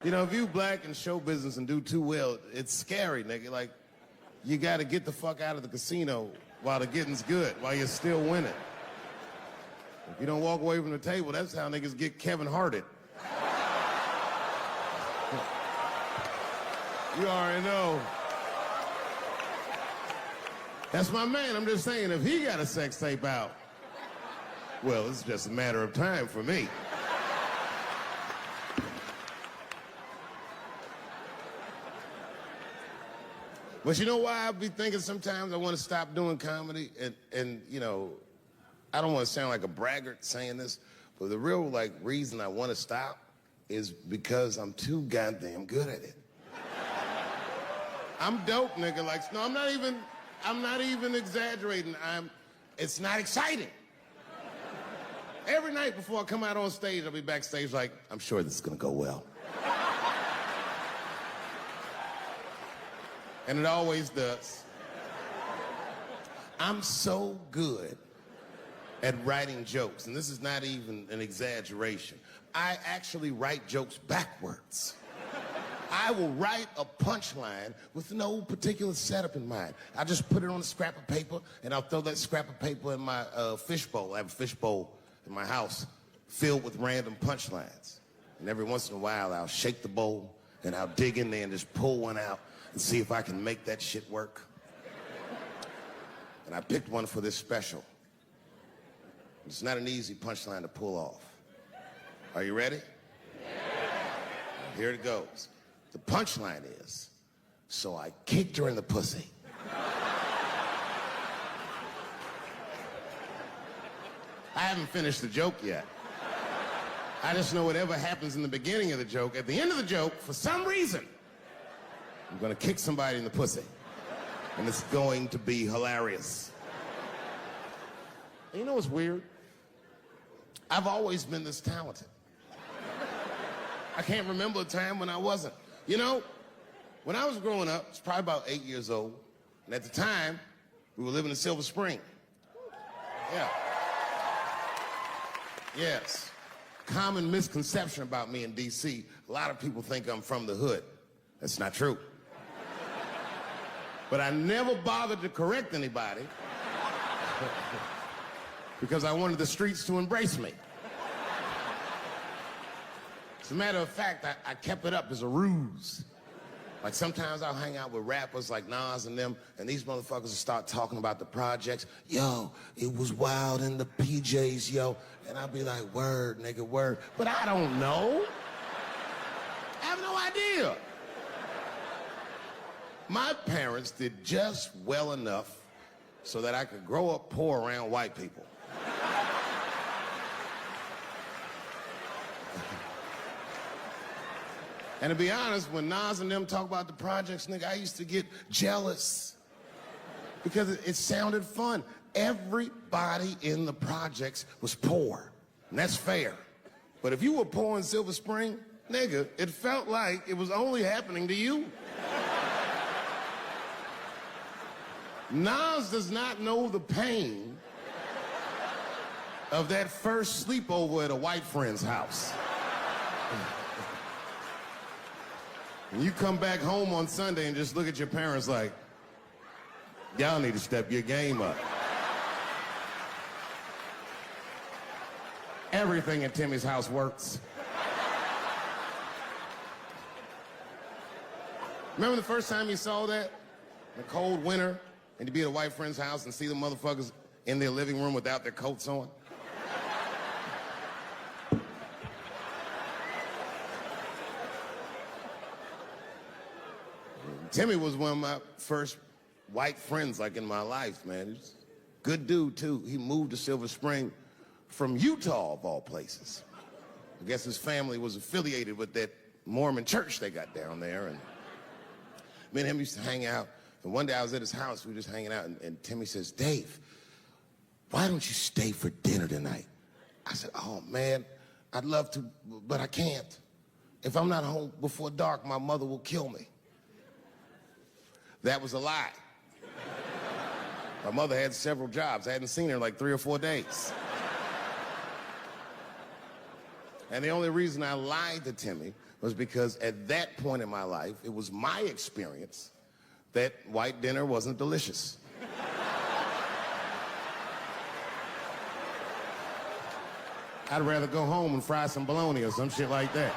You know, if you black in show business and do too well, it's scary, nigga. Like, you gotta get the fuck out of the casino while the getting's good, while you're still winning. If you don't walk away from the table, that's how niggas get Kevin Harted. You already know. That's my man. I'm just saying, if he got a sex tape out, well, it's just a matter of time for me. But you know why I be thinking sometimes I want to stop doing comedy? And you know, I don't want to sound like a braggart saying this, but the real, like, reason I want to stop is because I'm too goddamn good at it. I'm dope, nigga. Like, no, I'm not even exaggerating. It's not exciting. Every night before I come out on stage, I'll be backstage like, I'm sure this is gonna go well. And it always does. I'm so good at writing jokes, and this is not even an exaggeration. I actually write jokes backwards. I will write a punchline with no particular setup in mind. I just put it on a scrap of paper, and I'll throw that scrap of paper in my fishbowl. I have a fishbowl in my house filled with random punchlines. And every once in a while, I'll shake the bowl, and I'll dig in there and just pull one out and see if I can make that shit work. And I picked one for this special. It's not an easy punchline to pull off. Are you ready? Here it goes. The punchline is, so I kicked her in the pussy. I haven't finished the joke yet. I just know whatever happens in the beginning of the joke, at the end of the joke, for some reason, I'm gonna kick somebody in the pussy. And it's going to be hilarious. And you know what's weird? I've always been this talented. I can't remember a time when I wasn't. You know, when I was growing up, I was probably about 8 years old, and at the time, we were living in Silver Spring. Yeah. Yes. Common misconception about me in D.C., a lot of people think I'm from the hood. That's not true. But I never bothered to correct anybody because I wanted the streets to embrace me. As a matter of fact, I kept it up as a ruse. Like, sometimes I'll hang out with rappers like Nas and them, and these motherfuckers will start talking about the projects. Yo, it was wild in the PJs, yo. And I'll be like, word, nigga, word. But I don't know. I have no idea. My parents did just well enough so that I could grow up poor around white people. And to be honest, when Nas and them talk about the projects, nigga, I used to get jealous because it sounded fun. Everybody in the projects was poor, and that's fair. But if you were poor in Silver Spring, nigga, it felt like it was only happening to you. Nas does not know the pain of that first sleepover at a white friend's house. And you come back home on Sunday and just look at your parents like, y'all need to step your game up. Everything in Timmy's house works. Remember the first time you saw that? In a cold winter, and to be at a white friend's house and see the motherfuckers in their living room without their coats on? Timmy was one of my first white friends, like, in my life, man. He's a good dude, too. He moved to Silver Spring from Utah, of all places. I guess his family was affiliated with that Mormon church they got down there, and me and him used to hang out. And one day I was at his house, we were just hanging out, and Timmy says, Dave, why don't you stay for dinner tonight? I said, oh, man, I'd love to, but I can't. If I'm not home before dark, my mother will kill me. That was a lie. My mother had several jobs. I hadn't seen her in like 3 or 4 days. And the only reason I lied to Timmy was because at that point in my life, it was my experience that white dinner wasn't delicious. I'd rather go home and fry some bologna or some shit like that.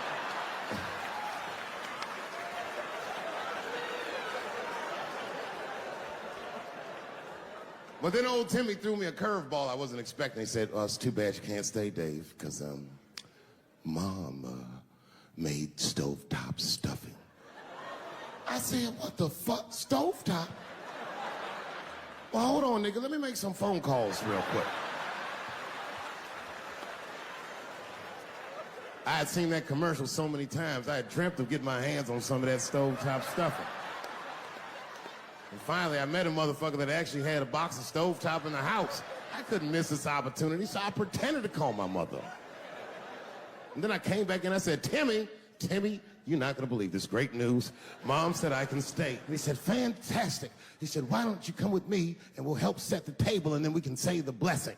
But then old Timmy threw me a curveball I wasn't expecting. He said, "Oh, it's too bad you can't stay, Dave, because Mom made stovetop stuffing." I said, "What the fuck? Stovetop?" Well, hold on, nigga. Let me make some phone calls real quick. I had seen that commercial so many times, I had dreamt of getting my hands on some of that stovetop stuffing. And finally, I met a motherfucker that actually had a box of stovetop in the house. I couldn't miss this opportunity, so I pretended to call my mother. And then I came back and I said, Timmy, you're not gonna believe this great news. Mom said I can stay. And he said, fantastic. He said, why don't you come with me and we'll help set the table and then we can say the blessing.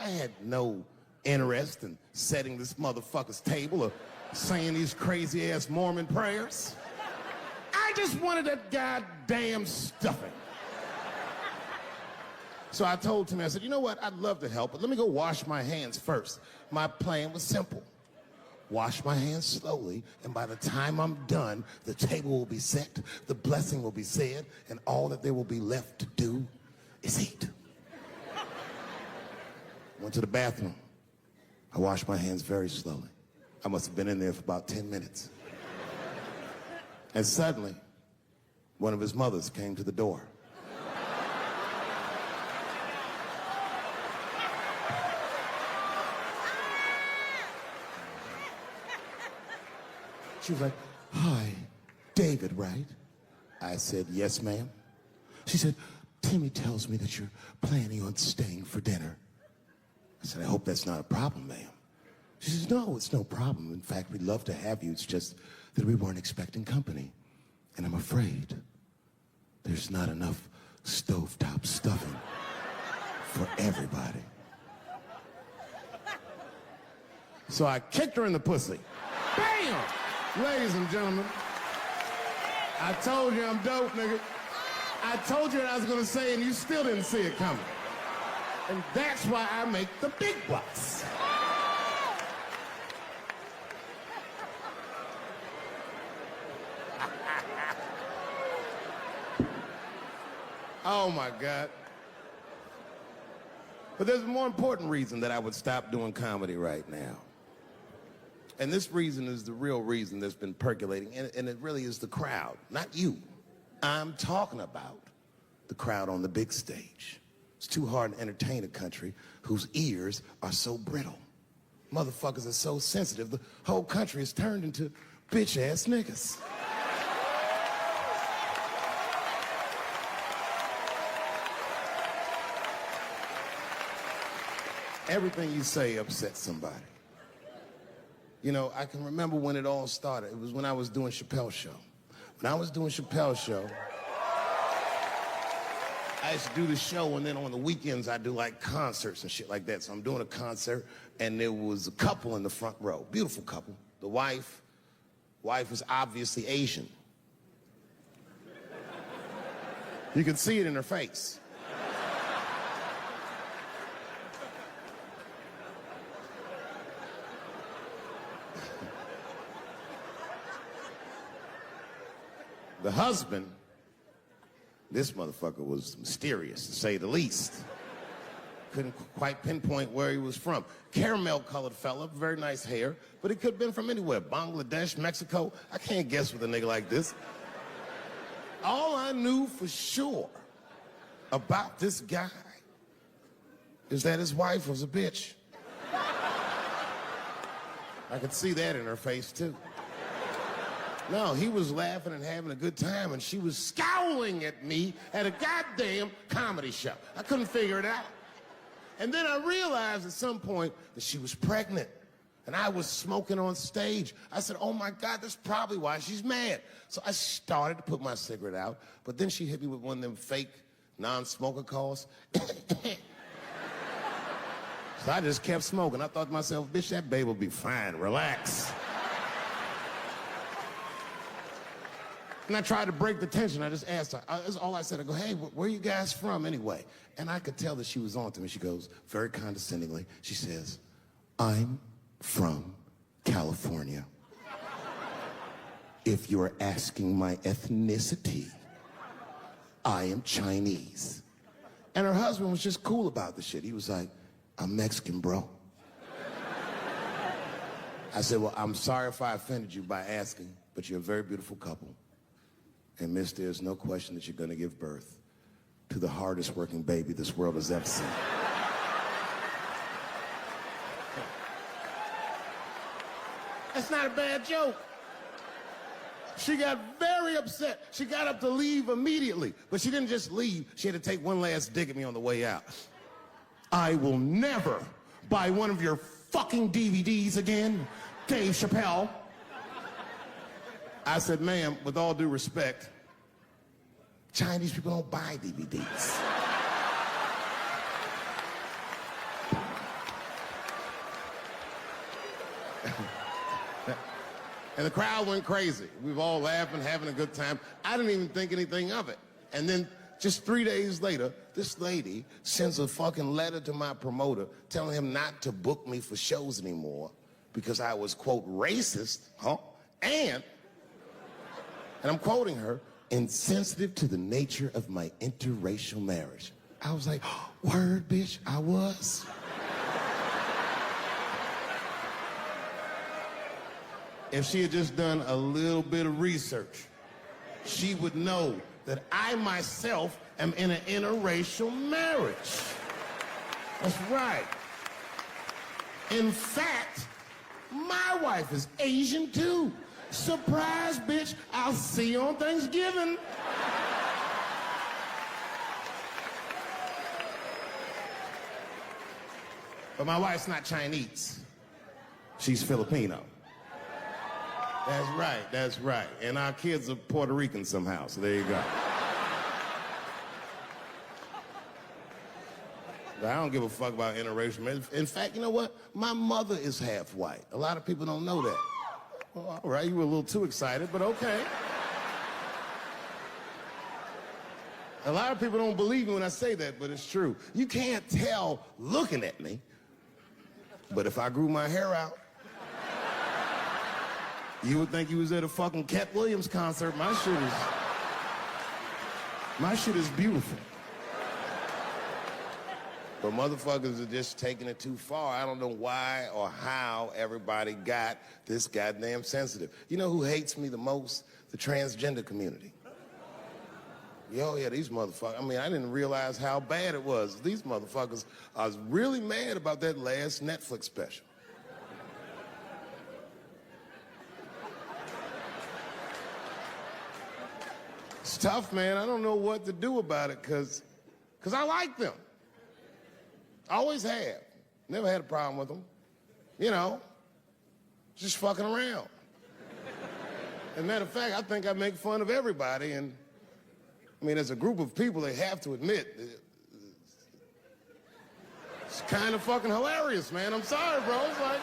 I had no interest in setting this motherfucker's table or saying these crazy ass Mormon prayers. I just wanted that goddamn stuffing. So I told Timmy, I said, you know what, I'd love to help, but let me go wash my hands first. My plan was simple. Wash my hands slowly, and by the time I'm done, the table will be set, the blessing will be said, and all that there will be left to do is eat. Went to the bathroom. I washed my hands very slowly. I must have been in there for about 10 minutes. And suddenly, one of his mothers came to the door. She was like, hi, David, right? I said, yes, ma'am. She said, Timmy tells me that you're planning on staying for dinner. I said, I hope that's not a problem, ma'am. She says, no, it's no problem. In fact, we'd love to have you. It's just that we weren't expecting company. And I'm afraid there's not enough stovetop stuffing for everybody. So I kicked her in the pussy. Bam! Ladies and gentlemen, I told you I'm dope, nigga. I told you what I was gonna say and you still didn't see it coming. And that's why I make the big bucks. Oh my God. But there's a more important reason that I would stop doing comedy right now. And this reason is the real reason that's been percolating, and it really is the crowd, not you. I'm talking about the crowd on the big stage. It's too hard to entertain a country whose ears are so brittle. Motherfuckers are so sensitive, the whole country is turned into bitch-ass niggas. Everything you say upsets somebody. You know, I can remember when it all started. It was when I was doing Chappelle Show. When I was doing Chappelle Show, I used to do the show, and then on the weekends, I do like concerts and shit like that. So I'm doing a concert, and there was a couple in the front row, beautiful couple. The wife was obviously Asian. You could see it in her face. The husband, this motherfucker was mysterious, to say the least. Couldn't quite pinpoint where he was from. Caramel-colored fella, very nice hair, but he could have been from anywhere. Bangladesh, Mexico. I can't guess with a nigga like this. All I knew for sure about this guy is that his wife was a bitch. I could see that in her face, too. No, he was laughing and having a good time, and she was scowling at me at a goddamn comedy show. I couldn't figure it out. And then I realized at some point that she was pregnant, and I was smoking on stage. I said, oh my God, that's probably why she's mad. So I started to put my cigarette out, but then she hit me with one of them fake non-smoker calls. So I just kept smoking. I thought to myself, bitch, that babe will be fine. Relax. And I tried to break the tension. I just asked her. That's all I said. I go, hey, where are you guys from anyway? And I could tell that she was on to me. She goes, very condescendingly, she says, I'm from California. If you're asking my ethnicity, I am Chinese. And her husband was just cool about the shit. He was like, I'm Mexican, bro. I said, well, I'm sorry if I offended you by asking, but you're a very beautiful couple. And miss, there's no question that you're going to give birth to the hardest working baby this world has ever seen. That's not a bad joke. She got very upset. She got up to leave immediately. But she didn't just leave. She had to take one last dig at me on the way out. I will never buy one of your fucking DVDs again, Dave Chappelle. I said, ma'am, with all due respect, Chinese people don't buy DVDs. And the crowd went crazy. We were all laughing, having a good time. I didn't even think anything of it. And then just 3 days later, this lady sends a fucking letter to my promoter telling him not to book me for shows anymore because I was, quote, racist, and I'm quoting her, insensitive to the nature of my interracial marriage. I was like, word, bitch, I was. If she had just done a little bit of research, she would know that I myself am in an interracial marriage. That's right. In fact, my wife is Asian too. Surprise, bitch, I'll see you on Thanksgiving. But my wife's not Chinese. She's Filipino. That's right, that's right. And our kids are Puerto Rican somehow, so there you go. But I don't give a fuck about interracial marriage. In fact, you know what? My mother is half white. A lot of people don't know that. Well, all right, you were a little too excited, but okay. A lot of people don't believe me when I say that, but it's true. You can't tell looking at me, but if I grew my hair out, you would think you was at a fucking Cat Williams concert. My shit is beautiful. But motherfuckers are just taking it too far. I don't know why or how everybody got this goddamn sensitive. You know who hates me the most? The transgender community. Yo, yeah, these motherfuckers. I mean, I didn't realize how bad it was. These motherfuckers are really mad about that last Netflix special. It's tough, man. I don't know what to do about it because I like them. I always have. Never had a problem with them. You know, just fucking around. As a matter of fact, I think I make fun of everybody. And, I mean, as a group of people, they have to admit, it's kind of fucking hilarious, man. I'm sorry, bro. It's like,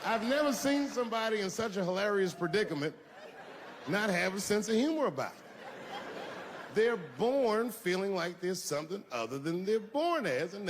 I've never seen somebody in such a hilarious predicament not have a sense of humor about it. They're born feeling like there's something other than they're born as, and